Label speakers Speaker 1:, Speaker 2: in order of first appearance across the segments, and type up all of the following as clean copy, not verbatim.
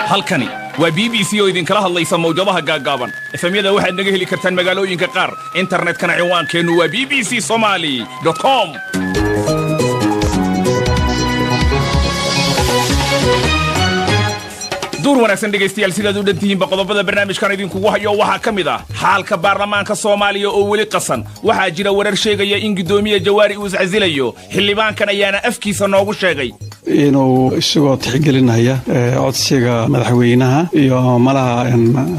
Speaker 1: halkani waa BBC oo idin kala hadlaysa mowjadaha gaagaaban efemyada waxaad naga heli kartaan magaalooyinka qaar internetkana ciwaankeennu waa bbcsomali.com duur wanaagsan dhegaystayaal sidaad u dhantihiin qodobada barnaamijkan idinkugu hayo waxa kamid ah xaalka baarlamaanka Soomaaliya oo weli qasan waxa jira warar sheegaya in gudoomiye Jawaari uu iscasilayo xildhibaankan ayaana afkiisa noogu sheegay
Speaker 2: inuu isagoo tixgelinaya codsiga madaxweynaha iyo malaha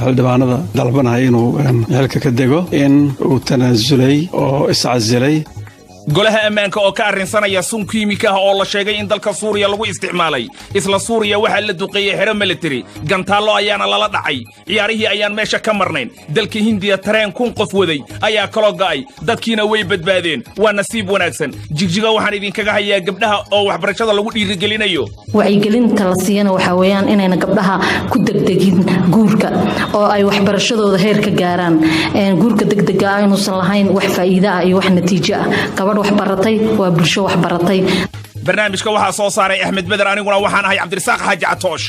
Speaker 2: xildhibaanada dalbanaya inuu xilka ka dego in uu tanaasulay oo iscasilay golaha ammaanka oo ka arrinsanaya sun kiimika oo la sheegay in dalka Suuriya lagu isticmaalay isla Suuriya waxa la duqeeyay xero military gantaalo ayaana lala dhacay ciyaarihii ayaan meesha ka marnayn dalka Hindiya tareen kun qof waday ayaa kala go'ay dadkiina way badbaadeen waa nasiib wanaagsan jigjiga waxaan idinkaga hayaa gabdhaha oo waxbarashada lagu dhiirigelinayo
Speaker 3: wacyigelinta la siiyana waxa weeyaan inayna gabdhaha ku degdegin guurka oo ay waxbarashadooda heer ka gaaraan guurka degdega ah inuusan lahayn wax faa'iido ah iyo wax natiijo ah wax baratay waa bulsho wax baratay
Speaker 1: barnaamijka waxa soo saaray Ahmed Badar aniguna waxaan ahay Cabdirasaaq Xaaji Catoosh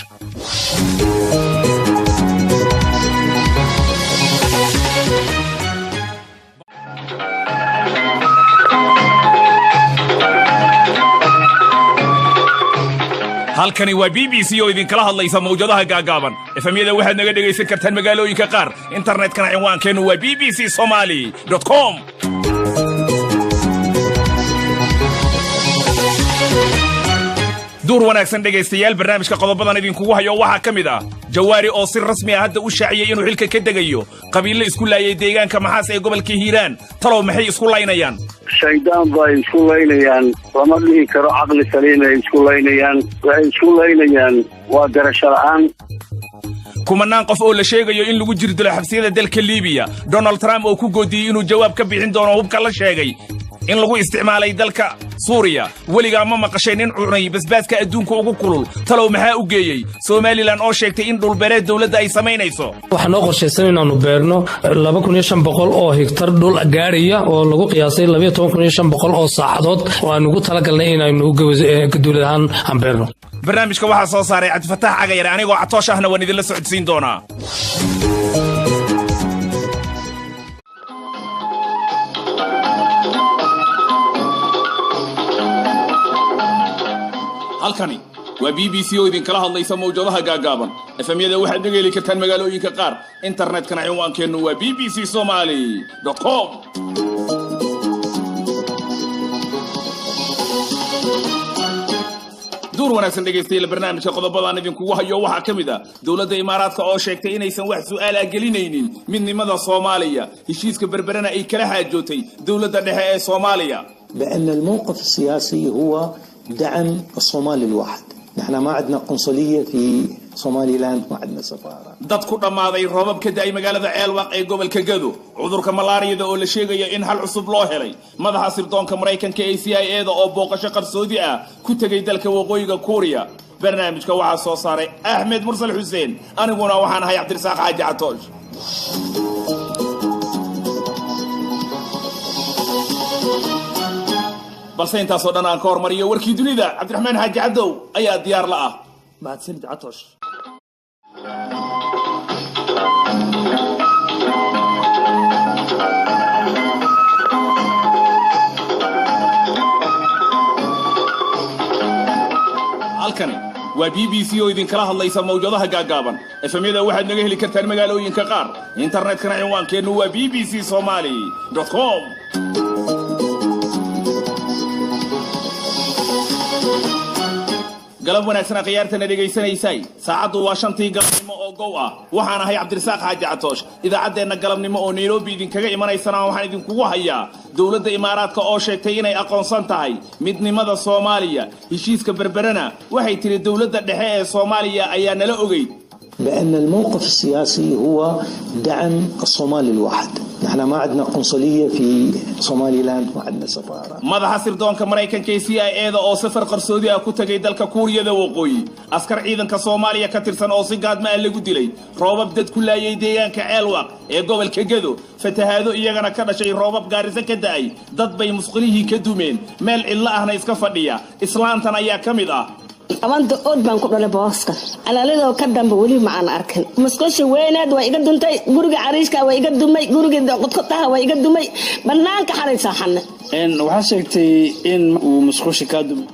Speaker 1: halkani waa BBC oo idin kala hadlaysa mowjadaha gaagaaban efemyada waxaad naga dhagaysan kartaan magaalooyinka qaar internetkana ciwaankeennu waa bbcsomali.com duur wanaagsan dhegaystayaal barnaamijka qodobadan idinkugu hayo waxa kamid ah Jawaari oo si rasmi ah hadda u shaaciyay inuu xilka ka degayo qabiilo isku laayay deegaanka Maxaas ee gobolka Hiiraan talow maxay isku laynayaan
Speaker 4: shaydaan bay isku laynayaan lama dhihi karo aqli saliim ay isku laynayaan waa garasho la'aan
Speaker 1: kumanaan qof oo la sheegayo in lagu jirdilo xabsiyada dalka Liibiya Donald Trump oo ku goodiyay inuu jawaab ka bixin doono hubka la sheegay in lagu isticmaalay dalka Suuriya waliga ma maqasheen in cunay basbaaska adduunka ugu kulul talow maxaa u geeyay Somaliland oo sheegtay in dhul beereed dawladda ay sameynayso
Speaker 5: waxaan oo qorsheysan inaanu beerno 2500 oo hektar dhul gaariya oo lagu qiyaasay 12500 oo saacadood oo aan ugu talagalnay inaynu dawladahan aan beerno
Speaker 1: barnaamijka waxa soo saaray Cabdifataax Cagayar anigoo Catoosh ahna waan idin la socodsiin doonaa halkani waa BBC oo idin kala hadlaysa mowjadaha gaagaaban efemyada waxaad naga heli kartaan magaalooyinka qaar internetkana ciwaankeennu waa bbcsomali.com duur wanaagsan dhegaystayaal barnaamijka qodobadaan idinkugu hayo waxa kamid ah dawladda Imaaraadka oo sheegtay inaysan wax su'aal ah gelinaynin midnimada Soomaaliya heshiiska berberana ay kala xaajootay dawladda dhexe ee Soomaaliya
Speaker 6: بأن الموقف السياسي هو دعم الصومالي الواحد نحن ما عندنا قنصلية في صومالي لاند ما عندنا سفارة
Speaker 1: dadku dhamaaday roobab ka daay magaalada Ceelwaq ee gobolka Gado cudurka malaariyada oo la sheegay in hal cusub loo helay madaxa sirdoonka Mareykanka ee CIA-da oo booqasho qarsoodi ah ku tagay dalka waqooyiga Korea barnaamijka waxa soo saaray Ahmed Mursal Hussein aniguna waxaan ahay Cabdirasaaq Xaaji Catoosh balse intaasoo dhan aan ka hormariyo warkii dunida Cabdiraxmaan Xaaji Cadow ayaa diyaar la ah
Speaker 5: mahadsanid Catoosh
Speaker 1: halkani waa BBC oo idin kala hadlaysa mowjadaha gaagaaban efemyada waxaad naga heli kartaan magaalooyinka qaar internetkana ciwaankeennu waa bbcsomali.com galab wanaagsan qiyaartana dhagaysanaysay saacadu waa 5tii galabnimo oo gow ah waxaan ahay Cabdirasaaq Xaaji Catoosh idaacadeena galabnimo oo Nairobi idinkaga imanaysana waxaan idinkugu hayaa dawladda Imaaraadka oo sheegtay inay aqoonsan tahay midnimada Soomaaliya heshiiska berberana waxay tiri dawladda dhexe ee Soomaaliya ayaa nala ogeyd
Speaker 6: بأن الموقف السياسي هو دعم الصومالي الواحد نحن ما عندنا قنصلية في صومالي لاند ما عندنا سفارة
Speaker 1: madaxa sirdoonka Mareykanka ee CIA-da oo safar qarsoodi ah ku tagay dalka Kuuriyada Waqooyi askar ciidanka Soomaaliya ka tirsan oo si gaadma ah lagu dilay roobab dad ku laayay deegaanka Ceelwaq ee gobolka Gado fatahaado iyagana ka dhashay roobab gaarisa ka daay dad bay musqulihii ka dumeen meel illa ahna iska fadhiya islaantan ayaa kamid ah
Speaker 7: amanta ood baan ku dhalay booska alaalidoo ka dambe weli ma aan arkin musqusha weyneed waa iga duntay guriga cariishka waa iga dumay guriga qodqotaha waa iga dumay banaanka xalay saaxana
Speaker 8: waxaa sheegtay in uu musqusha ka dumay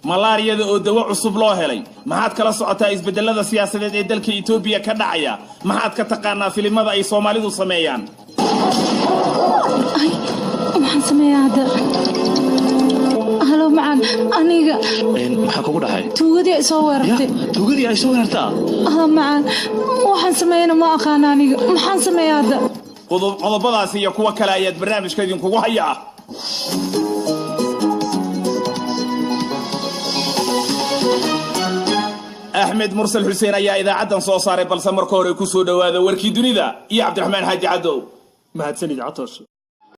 Speaker 1: malaariyada oo dawo cusub loo helay maxaad kala socotaa isbedelada siyaasadeed ee dalka Itoobiya ka dhacaya maxaad ka taqaanaa filimada ay Soomaalidu sameeyaan
Speaker 9: waxaan sameeyaa hada halo macaan aniga
Speaker 8: maxaa kugu dhacay
Speaker 9: tuugadii ay soo weerartay macaan waxaan sameeyana ma aqaan aniga maxaan sameeyaa hada
Speaker 1: qodobadaas iyo kuwa kale ayaad barnaamijka idinkugu hayaa أحمد مرسل حسين أيها إذا عدن صوصاري بل سمر كوري كسو دواذا وركي دونيدا يا عبد الرحمن حاج عدو
Speaker 10: ما هتسند عطش